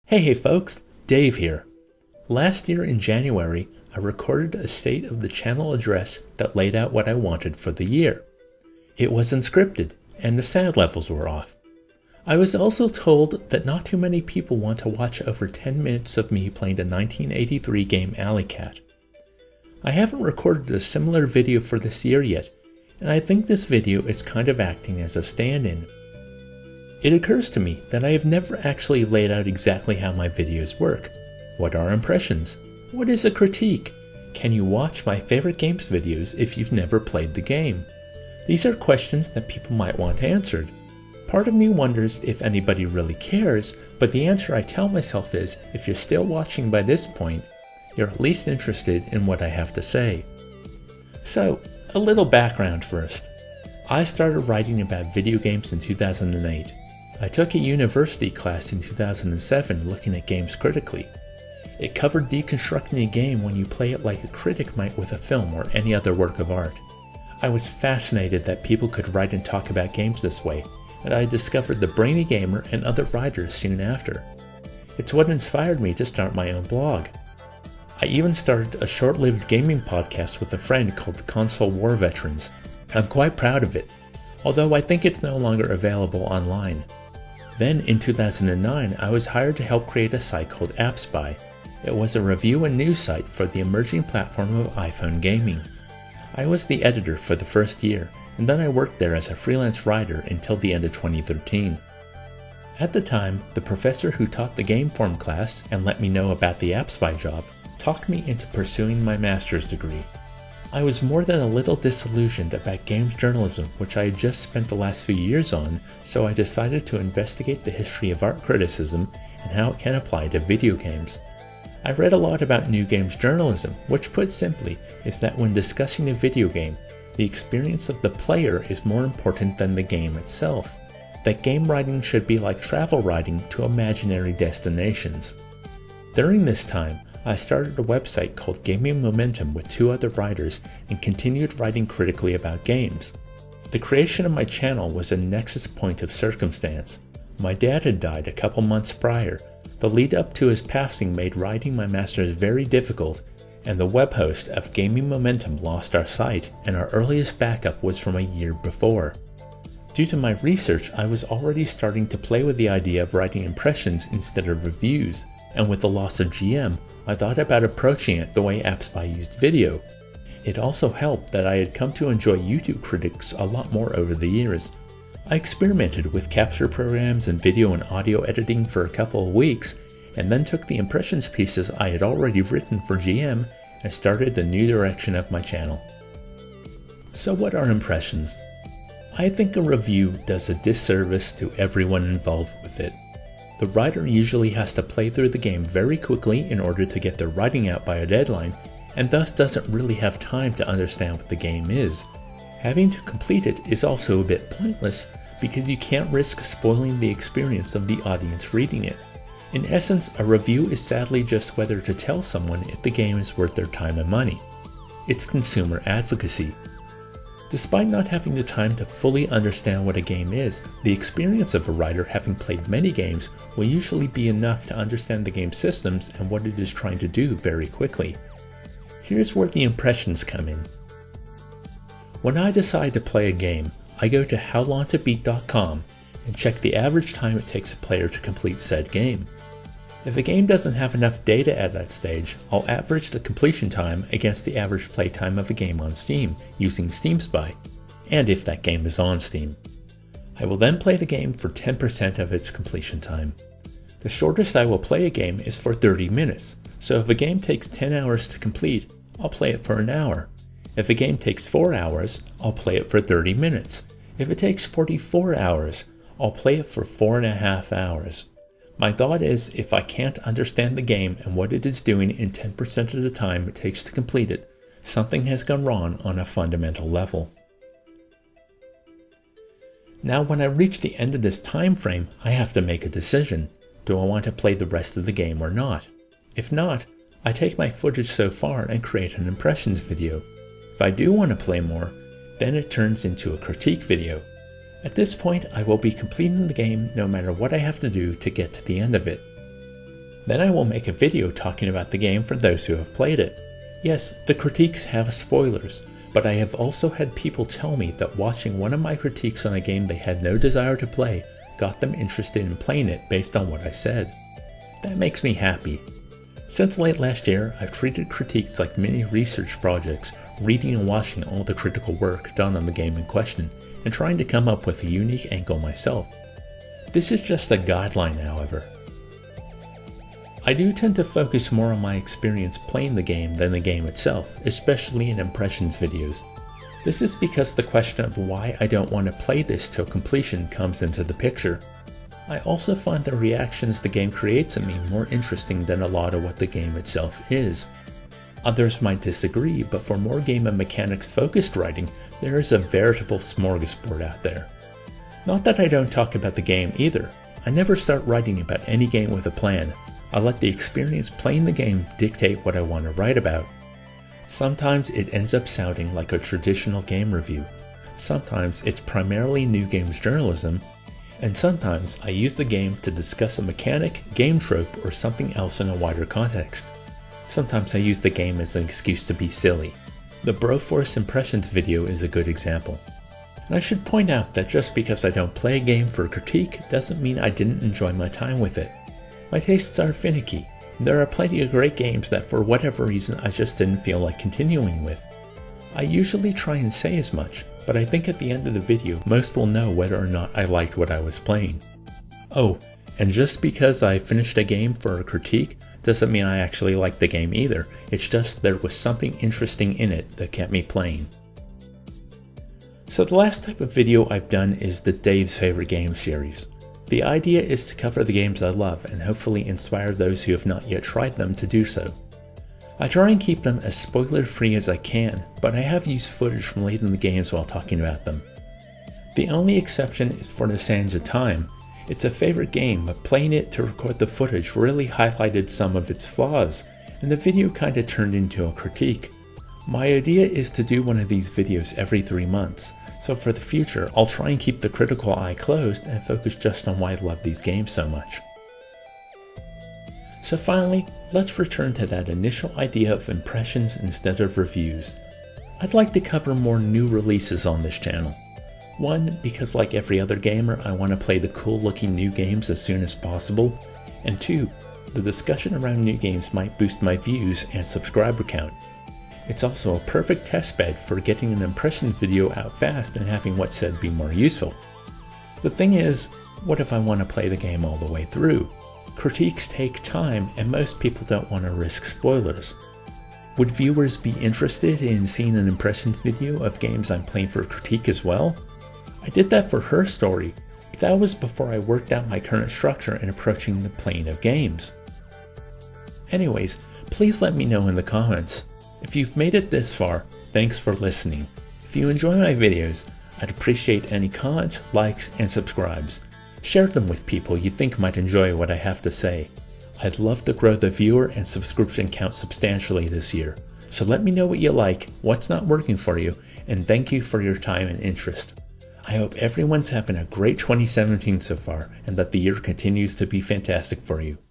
Hey folks, Dave here. Last year in January, I recorded a state of the channel address that laid out what I wanted for the year. It wasn't scripted, and the sound levels were off. I was also told that not too many people want to watch over 10 minutes of me playing the 1983 game Alley Cat. I haven't recorded a similar video for this year yet, and I think this video is kind of acting as a stand-in. It occurs to me that I have never actually laid out exactly how my videos work. What are impressions? What is a critique? Can you watch my favorite games videos if you've never played the game? These are questions that people might want answered. Part of me wonders if anybody really cares, but the answer I tell myself is, if you're still watching by this point, you're at least interested in what I have to say. So, a little background first. I started writing about video games in 2008. I took a university class in 2007 looking at games critically. It covered deconstructing a game when you play it like a critic might with a film or any other work of art. I was fascinated that people could write and talk about games this way, and I discovered The Brainy Gamer and other writers soon after. It's what inspired me to start my own blog. I even started a short-lived gaming podcast with a friend called Console War Veterans. I'm quite proud of it, although I think it's no longer available online. Then in 2009, I was hired to help create a site called AppSpy. It was a review and news site for the emerging platform of iPhone gaming. I was the editor for the first year, and then I worked there as a freelance writer until the end of 2013. At the time, the professor who taught the Gameform class and let me know about the AppSpy job talked me into pursuing my master's degree. I was more than a little disillusioned about games journalism, which I had just spent the last few years on, so I decided to investigate the history of art criticism and how it can apply to video games. I read a lot about new games journalism, which put simply is that when discussing a video game, the experience of the player is more important than the game itself. That game writing should be like travel writing to imaginary destinations. During this time, I started a website called Gaming Momentum with two other writers and continued writing critically about games. The creation of my channel was a nexus point of circumstance. My dad had died a couple months prior. The lead up to his passing made writing my masters very difficult, and the web host of Gaming Momentum lost our site, and our earliest backup was from a year before. Due to my research, I was already starting to play with the idea of writing impressions instead of reviews, and with the loss of GM, I thought about approaching it the way AppSpy used video. It also helped that I had come to enjoy YouTube critics a lot more over the years. I experimented with capture programs and video and audio editing for a couple of weeks, and then took the impressions pieces I had already written for GM and started the new direction of my channel. So what are impressions? I think a review does a disservice to everyone involved with it. The writer usually has to play through the game very quickly in order to get their writing out by a deadline, and thus doesn't really have time to understand what the game is. Having to complete it is also a bit pointless because you can't risk spoiling the experience of the audience reading it. In essence, a review is sadly just whether to tell someone if the game is worth their time and money. It's consumer advocacy. Despite not having the time to fully understand what a game is, the experience of a writer having played many games will usually be enough to understand the game's systems and what it is trying to do very quickly. Here's where the impressions come in. When I decide to play a game, I go to howlongtobeat.com and check the average time it takes a player to complete said game. If a game doesn't have enough data at that stage, I'll average the completion time against the average play time of a game on Steam using SteamSpy, and if that game is on Steam. I will then play the game for 10% of its completion time. The shortest I will play a game is for 30 minutes, so if a game takes 10 hours to complete, I'll play it for an hour. If a game takes 4 hours, I'll play it for 30 minutes. If it takes 44 hours, I'll play it for 4.5 hours. My thought is, if I can't understand the game and what it is doing in 10% of the time it takes to complete it, something has gone wrong on a fundamental level. Now when I reach the end of this time frame, I have to make a decision. Do I want to play the rest of the game or not? If not, I take my footage so far and create an impressions video. If I do want to play more, then it turns into a critique video. At this point, I will be completing the game no matter what I have to do to get to the end of it. Then I will make a video talking about the game for those who have played it. Yes, the critiques have spoilers, but I have also had people tell me that watching one of my critiques on a game they had no desire to play got them interested in playing it based on what I said. That makes me happy. Since late last year, I've treated critiques like mini research projects, reading and watching all the critical work done on the game in question, and trying to come up with a unique angle myself. This is just a guideline, however. I do tend to focus more on my experience playing the game than the game itself, especially in impressions videos. This is because the question of why I don't want to play this till completion comes into the picture. I also find the reactions the game creates in me more interesting than a lot of what the game itself is. Others might disagree, but for more game and mechanics focused writing, there is a veritable smorgasbord out there. Not that I don't talk about the game either. I never start writing about any game with a plan. I let the experience playing the game dictate what I want to write about. Sometimes it ends up sounding like a traditional game review. Sometimes it's primarily new games journalism, and sometimes I use the game to discuss a mechanic, game trope, or something else in a wider context. Sometimes I use the game as an excuse to be silly. The Broforce Impressions video is a good example. And I should point out that just because I don't play a game for a critique doesn't mean I didn't enjoy my time with it. My tastes are finicky. There are plenty of great games that for whatever reason I just didn't feel like continuing with. I usually try and say as much, but I think at the end of the video most will know whether or not I liked what I was playing. Oh, and just because I finished a game for a critique doesn't mean I actually liked the game either. It's just there was something interesting in it that kept me playing. So the last type of video I've done is the Dave's Favorite Games series. The idea is to cover the games I love and hopefully inspire those who have not yet tried them to do so. I try and keep them as spoiler-free as I can, but I have used footage from late in the games while talking about them. The only exception is for The Sands of Time. It's a favorite game, but playing it to record the footage really highlighted some of its flaws, and the video kinda turned into a critique. My idea is to do one of these videos every 3 months, so for the future I'll try and keep the critical eye closed and focus just on why I love these games so much. So finally, let's return to that initial idea of impressions instead of reviews. I'd like to cover more new releases on this channel. One, because like every other gamer, I want to play the cool looking new games as soon as possible. And two, the discussion around new games might boost my views and subscriber count. It's also a perfect testbed for getting an impressions video out fast and having what's said be more useful. The thing is, what if I want to play the game all the way through? Critiques take time and most people don't want to risk spoilers. Would viewers be interested in seeing an impressions video of games I'm playing for critique as well? I did that for Her Story, but that was before I worked out my current structure in approaching the playing of games. Anyways, please let me know in the comments. If you've made it this far, thanks for listening. If you enjoy my videos, I'd appreciate any comments, likes, and subscribes. Share them with people you think might enjoy what I have to say. I'd love to grow the viewer and subscription count substantially this year. So let me know what you like, what's not working for you, and thank you for your time and interest. I hope everyone's having a great 2017 so far, and that the year continues to be fantastic for you.